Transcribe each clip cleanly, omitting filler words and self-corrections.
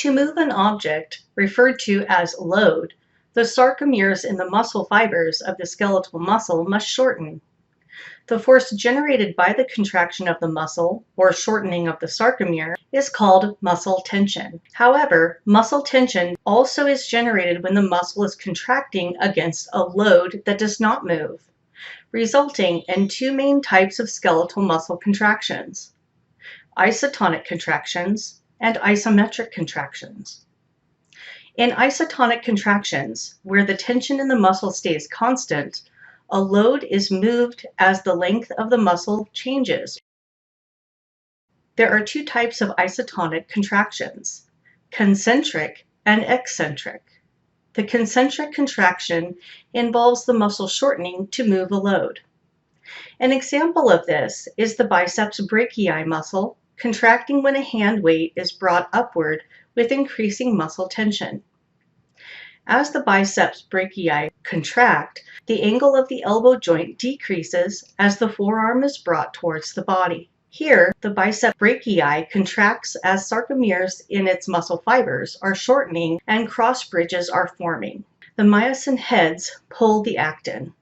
To move an object, referred to as load, the sarcomeres in the muscle fibers of the skeletal muscle must shorten. The force generated by the contraction of the muscle, or shortening of the sarcomere, is called muscle tension. However, muscle tension also is generated when the muscle is contracting against a load that does not move, resulting in two main types of skeletal muscle contractions: isotonic contractions and isometric contractions. In isotonic contractions, where the tension in the muscle stays constant, a load is moved as the length of the muscle changes. There are two types of isotonic contractions: concentric and eccentric. The concentric contraction involves the muscle shortening to move a load. An example of this is the biceps brachii muscle contracting when a hand weight is brought upward with increasing muscle tension. As the biceps brachii contract, the angle of the elbow joint decreases as the forearm is brought towards the body. Here, the biceps brachii contracts as sarcomeres in its muscle fibers are shortening and crossbridges are forming. The myosin heads pull the actin.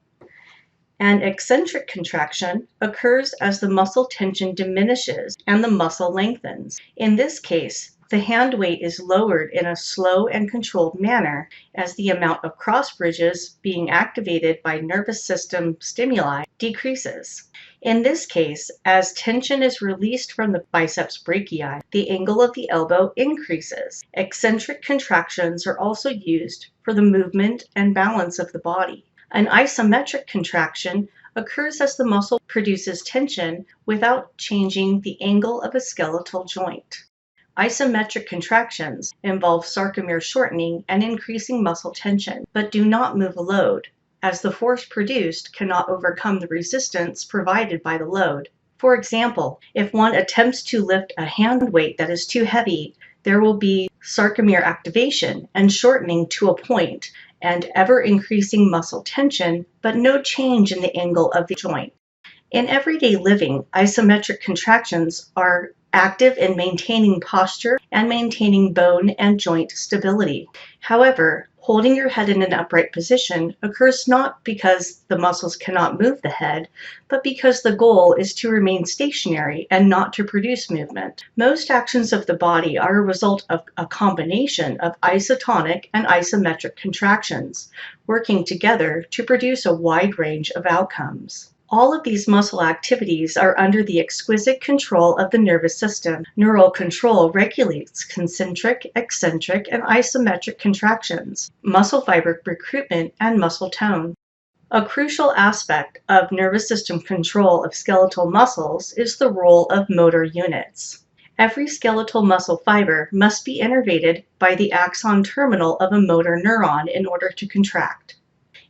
An eccentric contraction occurs as the muscle tension diminishes and the muscle lengthens. In this case, the hand weight is lowered in a slow and controlled manner as the amount of crossbridges being activated by nervous system stimuli decreases. In this case, as tension is released from the biceps brachii, the angle of the elbow increases. Eccentric contractions are also used for the movement and balance of the body. An isometric contraction occurs as the muscle produces tension without changing the angle of a skeletal joint. Isometric contractions involve sarcomere shortening and increasing muscle tension, but do not move a load, as the force produced cannot overcome the resistance provided by the load. For example, if one attempts to lift a hand weight that is too heavy, there will be sarcomere activation and shortening to a point, and ever-increasing muscle tension, but no change in the angle of the joint. In everyday living, isometric contractions are active in maintaining posture and maintaining bone and joint stability. However, holding your head in an upright position occurs not because the muscles cannot move the head, but because the goal is to remain stationary and not to produce movement. Most actions of the body are a result of a combination of isotonic and isometric contractions, working together to produce a wide range of outcomes. All of these muscle activities are under the exquisite control of the nervous system. Neural control regulates concentric, eccentric, and isometric contractions, muscle fiber recruitment, and muscle tone. A crucial aspect of nervous system control of skeletal muscles is the role of motor units. Every skeletal muscle fiber must be innervated by the axon terminal of a motor neuron in order to contract.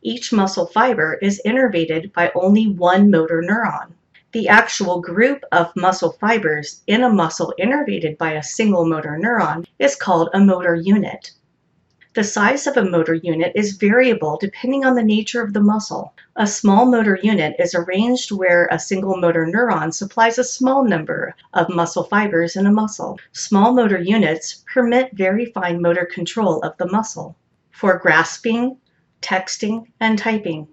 Each muscle fiber is innervated by only one motor neuron. The actual group of muscle fibers in a muscle innervated by a single motor neuron is called a motor unit. The size of a motor unit is variable depending on the nature of the muscle. A small motor unit is arranged where a single motor neuron supplies a small number of muscle fibers in a muscle. Small motor units permit very fine motor control of the muscle for grasping, texting, and typing.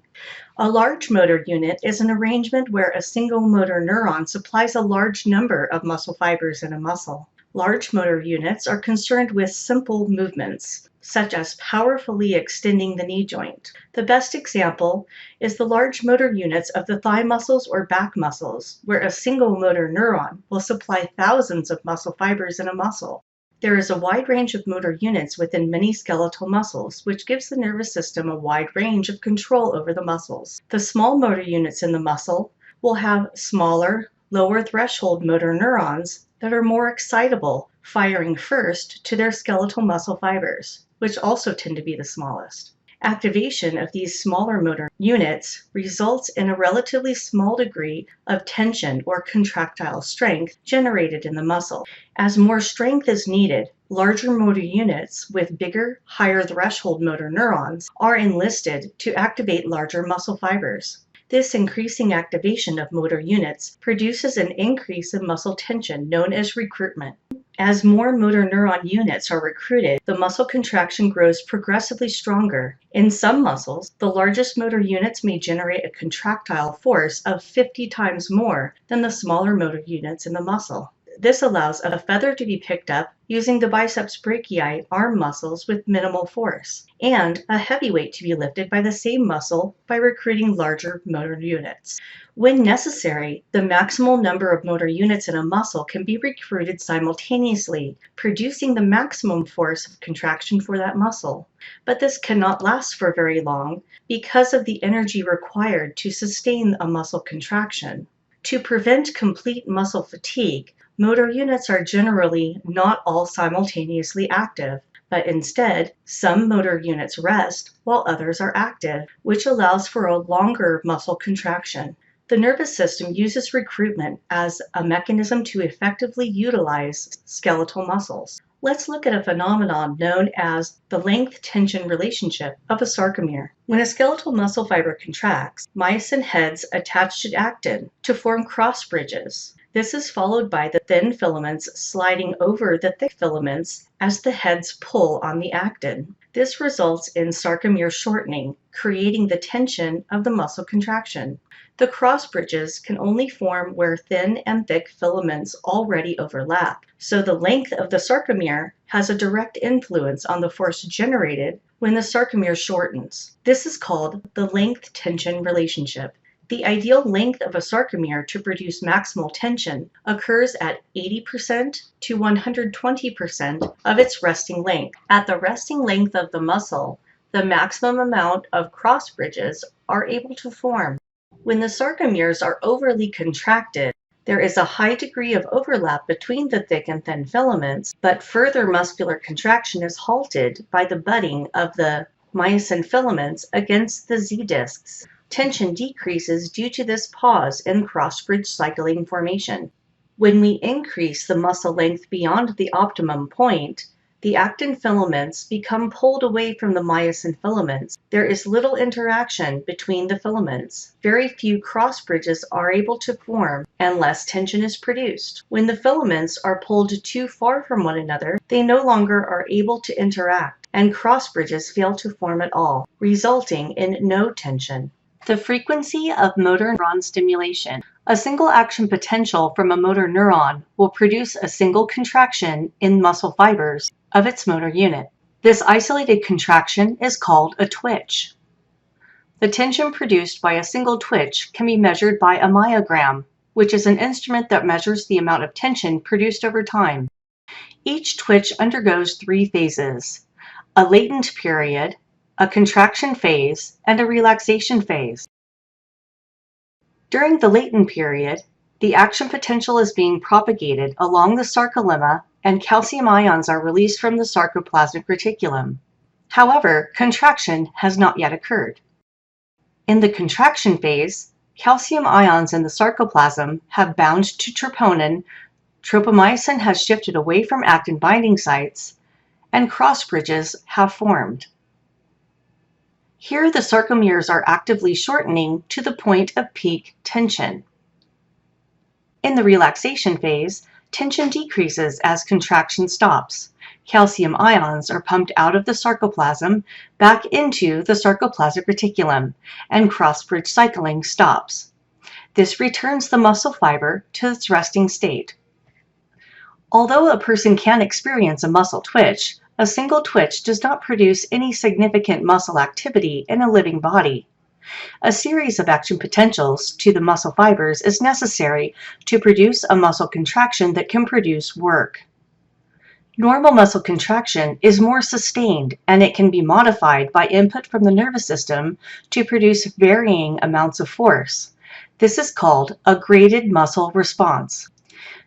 A large motor unit is an arrangement where a single motor neuron supplies a large number of muscle fibers in a muscle. Large motor units are concerned with simple movements, such as powerfully extending the knee joint. The best example is the large motor units of the thigh muscles or back muscles, where a single motor neuron will supply thousands of muscle fibers in a muscle. There is a wide range of motor units within many skeletal muscles, which gives the nervous system a wide range of control over the muscles. The small motor units in the muscle will have smaller, lower threshold motor neurons that are more excitable, firing first to their skeletal muscle fibers, which also tend to be the smallest. Activation of these smaller motor units results in a relatively small degree of tension or contractile strength generated in the muscle. As more strength is needed, larger motor units with bigger, higher threshold motor neurons are enlisted to activate larger muscle fibers. This increasing activation of motor units produces an increase in muscle tension known as recruitment. As more motor neuron units are recruited, the muscle contraction grows progressively stronger. In some muscles, the largest motor units may generate a contractile force of 50 times more than the smaller motor units in the muscle. This allows a feather to be picked up using the biceps brachii arm muscles with minimal force, and a heavy weight to be lifted by the same muscle by recruiting larger motor units. When necessary, the maximal number of motor units in a muscle can be recruited simultaneously, producing the maximum force of contraction for that muscle. But this cannot last for very long because of the energy required to sustain a muscle contraction. To prevent complete muscle fatigue, motor units are generally not all simultaneously active, but instead, some motor units rest while others are active, which allows for a longer muscle contraction. The nervous system uses recruitment as a mechanism to effectively utilize skeletal muscles. Let's look at a phenomenon known as the length-tension relationship of a sarcomere. When a skeletal muscle fiber contracts, myosin heads attach to actin to form crossbridges. This is followed by the thin filaments sliding over the thick filaments as the heads pull on the actin. This results in sarcomere shortening, creating the tension of the muscle contraction. The crossbridges can only form where thin and thick filaments already overlap, so the length of the sarcomere has a direct influence on the force generated when the sarcomere shortens. This is called the length-tension relationship. The ideal length of a sarcomere to produce maximal tension occurs at 80% to 120% of its resting length. At the resting length of the muscle, the maximum amount of crossbridges are able to form. When the sarcomeres are overly contracted, there is a high degree of overlap between the thick and thin filaments, but further muscular contraction is halted by the budding of the myosin filaments against the Z-discs. Tension decreases due to this pause in crossbridge cycling formation. When we increase the muscle length beyond the optimum point, the actin filaments become pulled away from the myosin filaments. There is little interaction between the filaments. Very few crossbridges are able to form, and less tension is produced. When the filaments are pulled too far from one another, they no longer are able to interact, and crossbridges fail to form at all, resulting in no tension. The frequency of motor neuron stimulation. A single action potential from a motor neuron will produce a single contraction in muscle fibers of its motor unit. This isolated contraction is called a twitch. The tension produced by a single twitch can be measured by a myogram, which is an instrument that measures the amount of tension produced over time. Each twitch undergoes 3 phases: a latent period, a contraction phase, and a relaxation phase. During the latent period, the action potential is being propagated along the sarcolemma and calcium ions are released from the sarcoplasmic reticulum. However, contraction has not yet occurred. In the contraction phase, calcium ions in the sarcoplasm have bound to troponin, tropomysin has shifted away from actin binding sites, and crossbridges have formed. Here the sarcomeres are actively shortening to the point of peak tension. In the relaxation phase, tension decreases as contraction stops. Calcium ions are pumped out of the sarcoplasm back into the sarcoplasmic reticulum, and crossbridge cycling stops. This returns the muscle fiber to its resting state. Although a person can experience a muscle twitch, a single twitch does not produce any significant muscle activity in a living body. A series of action potentials to the muscle fibers is necessary to produce a muscle contraction that can produce work. Normal muscle contraction is more sustained, and it can be modified by input from the nervous system to produce varying amounts of force. This is called a graded muscle response.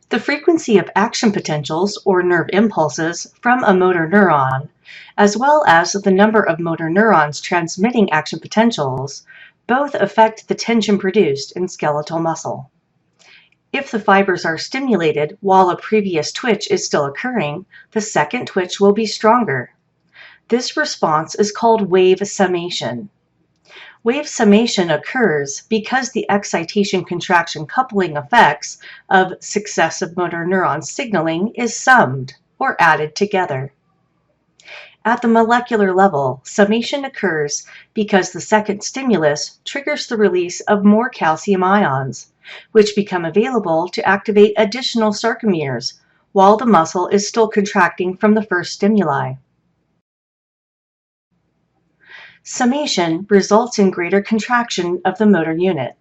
The frequency of action potentials or nerve impulses from a motor neuron, as well as the number of motor neurons transmitting action potentials, both affect the tension produced in skeletal muscle. If the fibers are stimulated while a previous twitch is still occurring, the second twitch will be stronger. This response is called wave summation. Wave summation occurs because the excitation-contraction coupling effects of successive motor neuron signaling is summed, or added together. At the molecular level, summation occurs because the second stimulus triggers the release of more calcium ions, which become available to activate additional sarcomeres while the muscle is still contracting from the first stimuli. Summation results in greater contraction of the motor unit.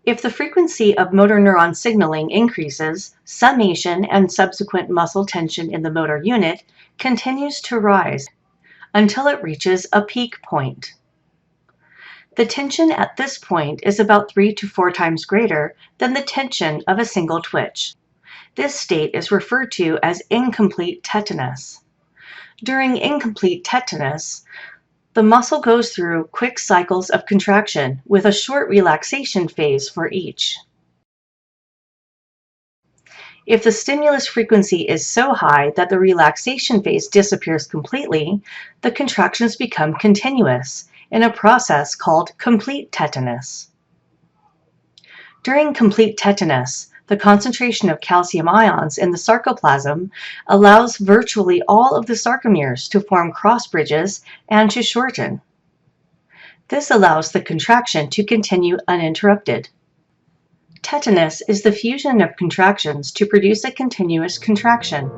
If the frequency of motor neuron signaling increases, summation and subsequent muscle tension in the motor unit continues to rise until it reaches a peak point. The tension at this point is about 3 to 4 times greater than the tension of a single twitch. This state is referred to as incomplete tetanus. During incomplete tetanus, the muscle goes through quick cycles of contraction with a short relaxation phase for each. If the stimulus frequency is so high that the relaxation phase disappears completely, the contractions become continuous in a process called complete tetanus. During complete tetanus, the concentration of calcium ions in the sarcoplasm allows virtually all of the sarcomeres to form crossbridges and to shorten. This allows the contraction to continue uninterrupted. Tetanus is the fusion of contractions to produce a continuous contraction.